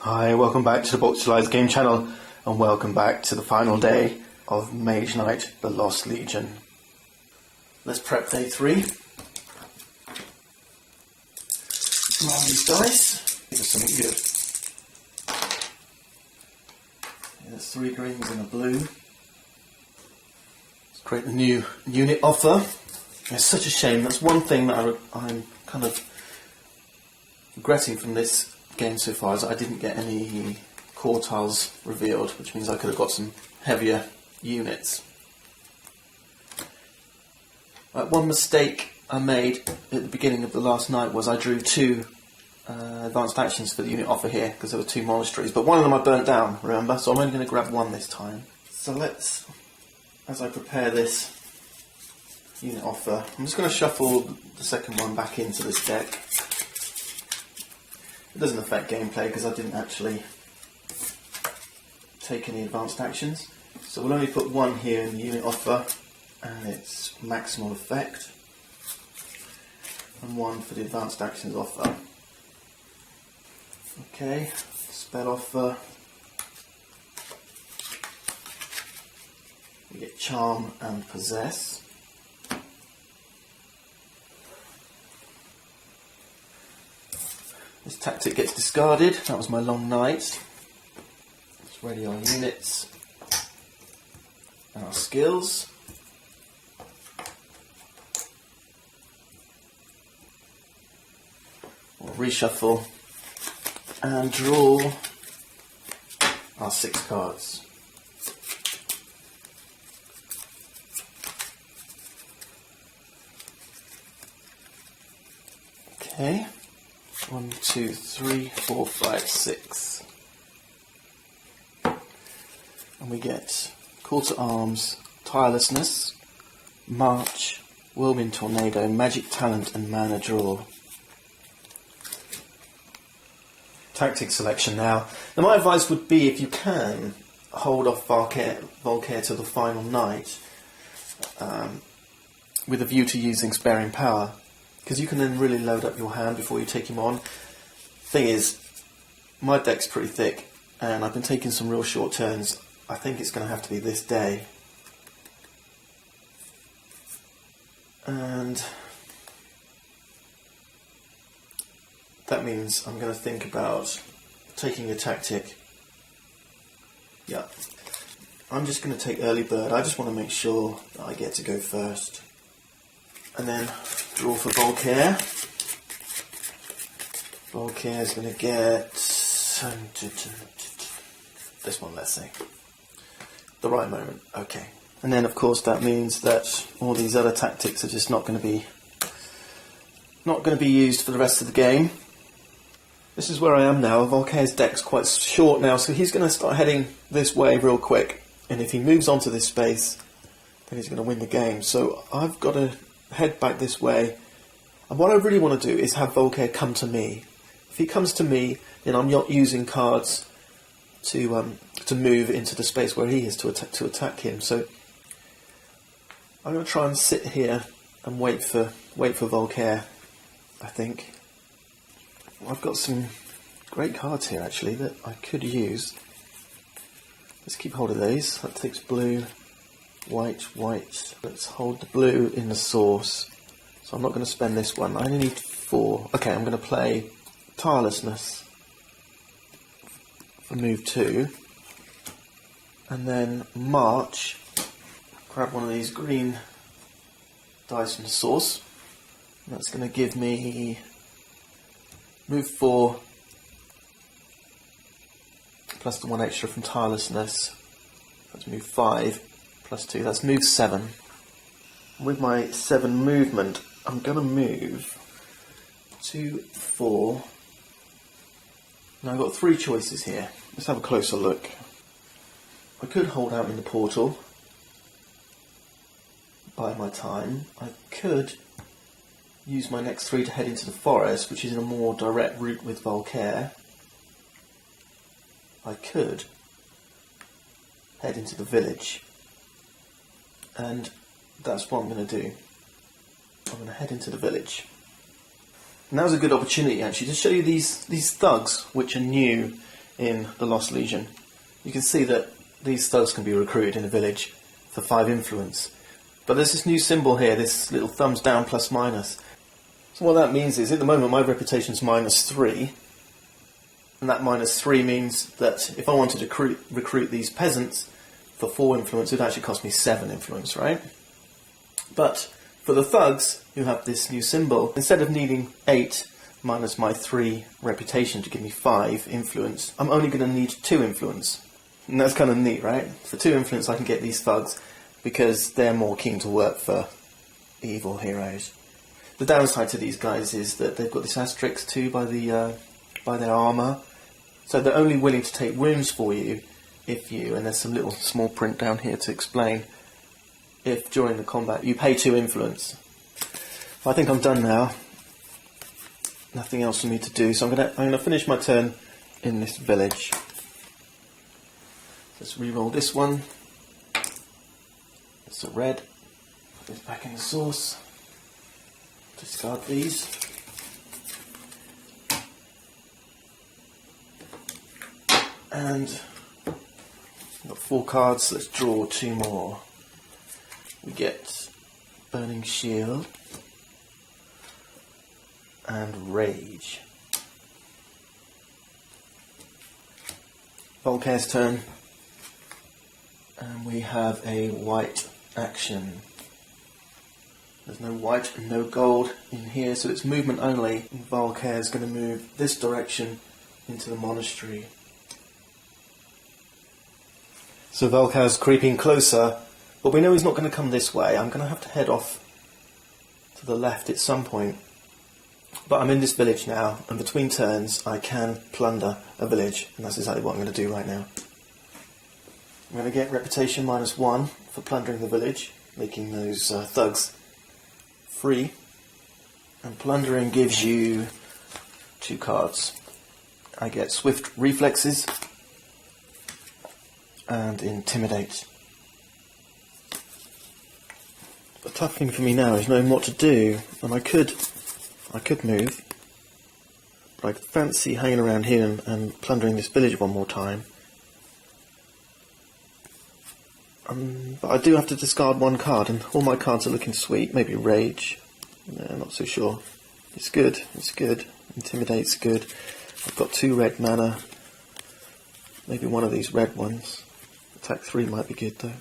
Hi, welcome back to the Boxualized Game Channel, and welcome back to the final day of Mage Knight, the Lost Legion. Let's prep day 3. Roll these dice. Give us something good. There's 3 greens and a blue. Let's create the new unit offer. It's such a shame. That's one thing that I'm kind of regretting from this game so far, is that I didn't get any core tiles revealed, which means I could have got some heavier units. One mistake I made at the beginning of the last night was I drew 2 advanced actions for the unit offer here, because there were 2 monasteries, but one of them I burnt down, remember, so I'm only going to grab 1 this time. So let's, as I prepare this unit offer, I'm just going to shuffle the second one back into this deck. It doesn't affect gameplay because I didn't actually take any advanced actions. So we'll only put 1 here in the unit offer and its maximal effect, and 1 for the advanced actions offer. Okay, spell offer. We get charm and possess. This tactic gets discarded. That was my long night. Let's ready our units and our skills. We'll reshuffle and draw our 6 cards. Okay. 1, 2, 3, 4, 5, 6. And we get Call to Arms, Tirelessness, March, Whirlwind Tornado, Magic Talent and Mana Draw. Tactic selection now. Now my advice would be, if you can, hold off Volkare till the final night, with a view to using Sparing Power, because you can then really load up your hand before you take him on. Thing is, my deck's pretty thick and I've been taking some real short turns. I think it's going to have to be this day. And that means I'm going to think about taking a tactic. Yeah, I'm just going to take early bird. I just want to make sure that I get to go first. And then draw for Volkare. Volkare is going to get this one, let's say. The right moment, okay. And then of course that means that all these other tactics are just not going to be used for the rest of the game. This is where I am now. Volkare's deck's quite short now, so he's going to start heading this way real quick. And if he moves onto this space, then he's going to win the game. So I've got to head back this way, and what I really want to do is have Volkare come to me. If he comes to me, then I'm not using cards to move into the space where he is to attack him. So I'm going to try and sit here and wait for Volkare. I think I've got some great cards here actually that I could use. Let's keep hold of these. That takes blue. White, white. Let's hold the blue in the source. So I'm not going to spend this one. I only need 4. Okay, I'm going to play Tirelessness for move 2. And then March. Grab one of these green dice from the source. And that's going to give me move 4 plus the 1 extra from Tirelessness. That's move 5. Plus 2, that's move 7. With my 7 movement, I'm going to move 2, 4. Now I've got 3 choices here. Let's have a closer look. I could hold out in the portal, buy my time. I could use my next 3 to head into the forest, which is in a more direct route with Volkare. I could head into the village. And that's what I'm going to do. I'm going to head into the village. Now's a good opportunity actually to show you these thugs, which are new in the Lost Legion. You can see that these thugs can be recruited in a village for 5 influence. But there's this new symbol here, this little thumbs down plus minus. So what that means is, at the moment my reputation's -3, and that -3 means that if I wanted to recruit these peasants for 4 influence, it would actually cost me 7 influence, right? But for the thugs who have this new symbol, instead of needing 8 minus my 3 reputation to give me 5 influence, I'm only going to need 2 influence. And that's kind of neat, right? For 2 influence I can get these thugs because they're more keen to work for evil heroes. The downside to these guys is that they've got this asterisk too by their armour. So they're only willing to take wounds for you if you, and there's some little small print down here to explain, if during the combat you pay 2 influence. I think I'm done now. Nothing else for me to do, so I'm gonna finish my turn in this village. Let's re-roll this one. It's a red. Put this back in the source. Discard these. And we've got 4 cards, let's draw 2 more. We get Burning Shield and Rage. Volkare's turn. And we have a white action. There's no white and no gold in here, so it's movement only. And Volkare's going to move this direction into the monastery. So Volkare's creeping closer, but we know he's not going to come this way. I'm going to have to head off to the left at some point. But I'm in this village now, and between turns I can plunder a village, and that's exactly what I'm going to do right now. I'm going to get reputation -1 for plundering the village, making those thugs free. And plundering gives you 2 cards. I get Swift Reflexes and Intimidate. The tough thing for me now is knowing what to do, and I could move, but I fancy hanging around here and plundering this village one more time. But I do have to discard 1 card, and all my cards are looking sweet. Maybe Rage. No, I'm not so sure. It's good. It's good. Intimidate's good. I've got 2 red mana. Maybe one of these red ones. Attack 3 might be good though.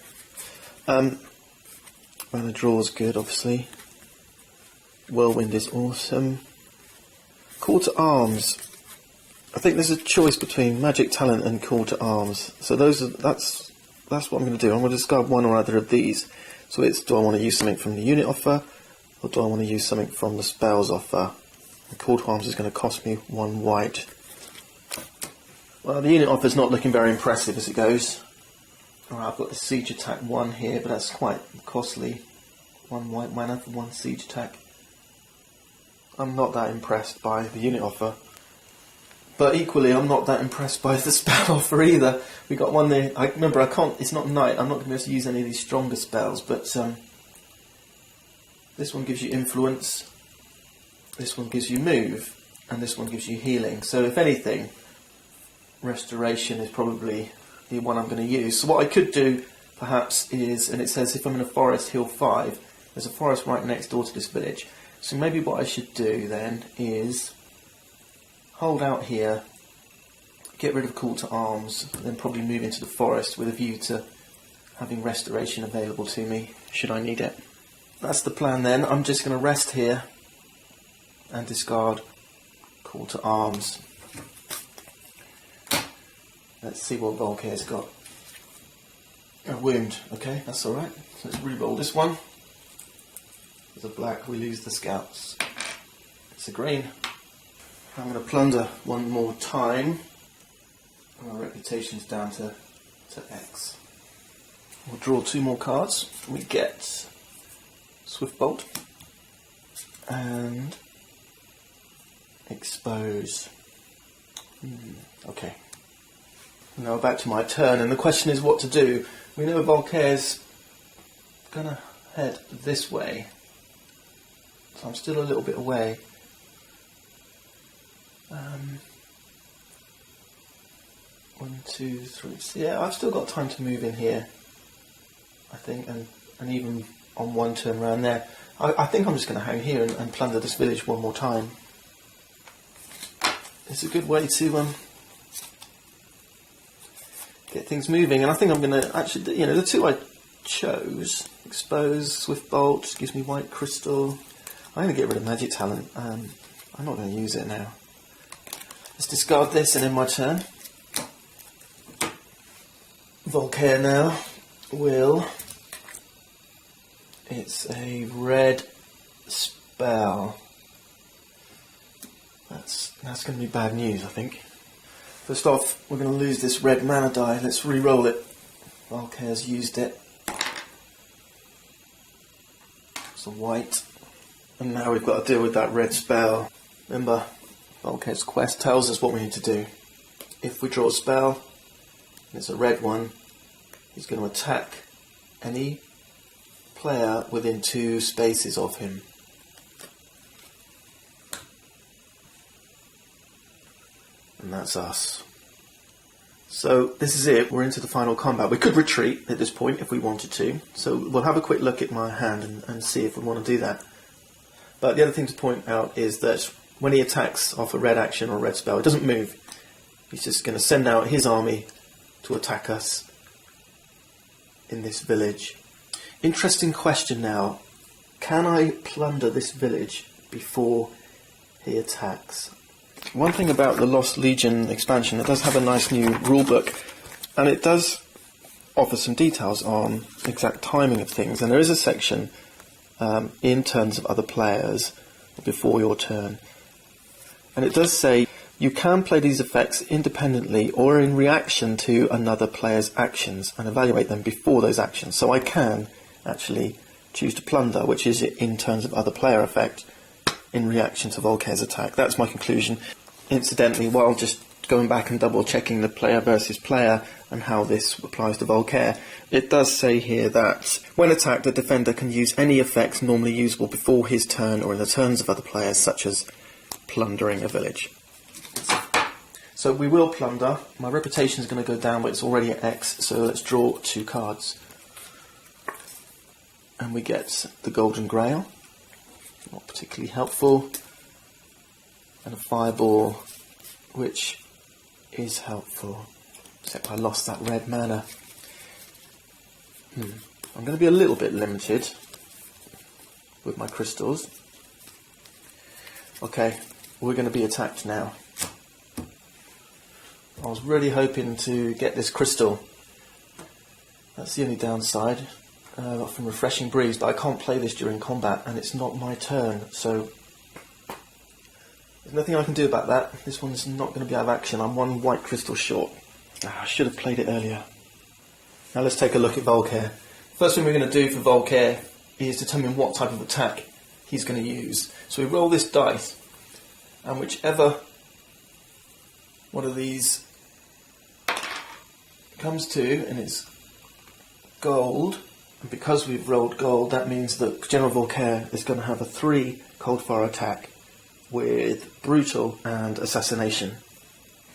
Mana Draw's good, obviously. Whirlwind is awesome. Call to Arms. I think there's a choice between Magic Talent and Call to Arms. So that's what I'm going to do. I'm going to discard one or other of these. So it's, do I want to use something from the unit offer, or do I want to use something from the spells offer? And Call to Arms is going to cost me 1 white. Well, the unit offer is not looking very impressive as it goes. Alright, I've got the Siege Attack 1 here, but that's quite costly. 1 white mana for 1 Siege Attack. I'm not that impressed by the unit offer. But equally, I'm not that impressed by the spell offer either. We got one there. I remember, it's not Knight. I'm not going to be able to use any of these stronger spells. But this one gives you Influence. This one gives you Move, and this one gives you Healing. So if anything, Restoration is probably the one I'm going to use. So what I could do, perhaps, is, and it says if I'm in a forest, heal 5. There's a forest right next door to this village. So maybe what I should do then is hold out here, get rid of Call to Arms, and then probably move into the forest with a view to having Restoration available to me should I need it. That's the plan then. I'm just going to rest here and discard Call to Arms. Let's see what Volkare's got. A wound. Okay, that's alright. So let's re-roll this one. There's a black, we lose the scouts. It's a green. I'm going to plunder one more time. My reputation's down to X. We'll draw 2 more cards. We get Swift Bolt and Expose. Okay. Now back to my turn, and the question is what to do. We know Volkare's going to head this way, so I'm still a little bit away. 1, 2, 3. So yeah, I've still got time to move in here, I think, and even on one turn around there. I think I'm just going to hang here and plunder this village one more time. It's a good way to get things moving, and I think I'm going to actually, you know, the two I chose, Expose, Swift Bolt, gives me white crystal. I'm going to get rid of Magic Talent. I'm not going to use it now. Let's discard this and end my turn. Volkare now will... It's a red spell. That's going to be bad news, I think. First off, we're going to lose this red mana die. Let's re-roll it. Volkare's used it. It's a white. And now we've got to deal with that red spell. Remember, Volkare's quest tells us what we need to do. If we draw a spell, and it's a red one, he's going to attack any player within 2 spaces of him. And that's us. So this is it, we're into the final combat. We could retreat at this point if we wanted to, so we'll have a quick look at my hand and see if we want to do that. But the other thing to point out is that when he attacks off a red action or a red spell, it doesn't move. He's just going to send out his army to attack us in this village. Interesting question now. Can I plunder this village before he attacks? One thing about the Lost Legion expansion, it does have a nice new rulebook, and it does offer some details on exact timing of things, and there is a section in terms of other players before your turn, and it does say you can play these effects independently or in reaction to another player's actions and evaluate them before those actions. So I can actually choose to plunder, which is in terms of other player effect, in reaction to Volkare's attack. That's my conclusion. Incidentally, while just going back and double checking the player versus player and how this applies to Volkare, it does say here that when attacked, the defender can use any effects normally usable before his turn or in the turns of other players, such as plundering a village. So we will plunder. My reputation is going to go down, but it's already at X, so let's draw 2 cards. And we get the Golden Grail, not particularly helpful, and a Fireball, which is helpful, except I lost that red mana. I'm going to be a little bit limited with my crystals. Okay, we're going to be attacked now. I was really hoping to get this crystal. That's the only downside. From Refreshing Breeze, but I can't play this during combat and it's not my turn, so there's nothing I can do about that. This one's not going to be out of action. I'm 1 white crystal short. I should have played it earlier. Now let's take a look at Volkare. First thing we're going to do for Volkare is determine what type of attack he's going to use. So we roll this dice, and whichever one of these comes to, and it's gold, and because we've rolled gold, that means that General Volkare is going to have a 3 cold fire attack with brutal and assassination.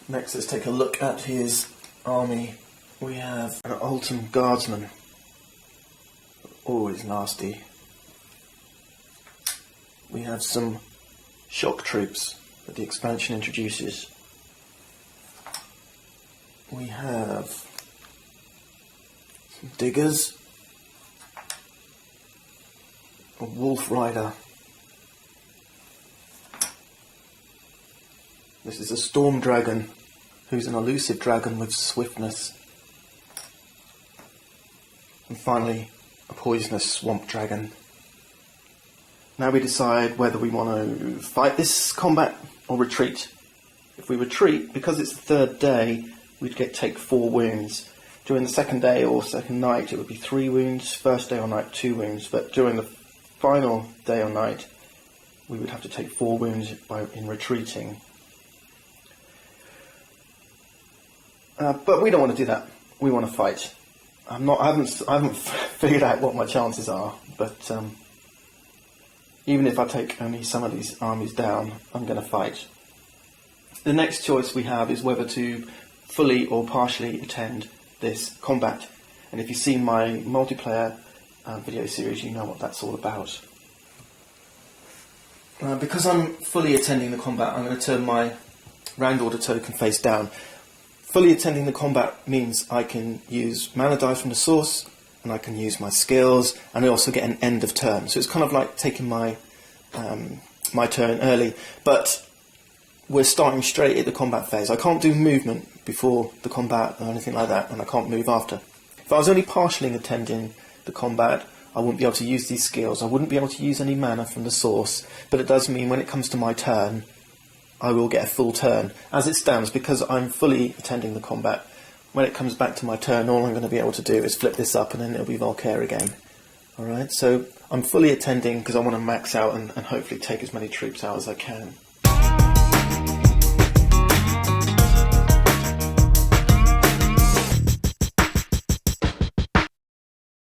Next, let's take a look at his army. We have an Altum Guardsman. Always nasty. We have some shock troops that the expansion introduces. We have some diggers. A Wolf Rider. This is a Storm Dragon, who's an elusive dragon with swiftness. And finally, a poisonous Swamp Dragon. Now we decide whether we want to fight this combat or retreat. If we retreat, because it's the 3rd day, we'd take 4 wounds. During the 2nd day or 2nd night, it would be 3 wounds. 1st day or night, 2 wounds. But during the final day or night, we would have to take 4 wounds in retreating. But we don't want to do that. We want to fight. I haven't figured out what my chances are, but even if I take only some of these armies down, I'm going to fight. The next choice we have is whether to fully or partially attend this combat. And if you've seen my multiplayer video series, you know what that's all about. Because I'm fully attending the combat, I'm going to turn my round order token face down. Fully attending the combat means I can use mana die from the source, and I can use my skills, and I also get an end of turn. So it's kind of like taking my my turn early, but we're starting straight at the combat phase. I can't do movement before the combat or anything like that, and I can't move after. If I was only partially attending the combat, I wouldn't be able to use these skills. I wouldn't be able to use any mana from the source, but it does mean when it comes to my turn, I will get a full turn. As it stands, because I'm fully attending the combat, when it comes back to my turn, all I'm going to be able to do is flip this up and then it'll be Volkare again. Alright, so I'm fully attending because I want to max out and hopefully take as many troops out as I can.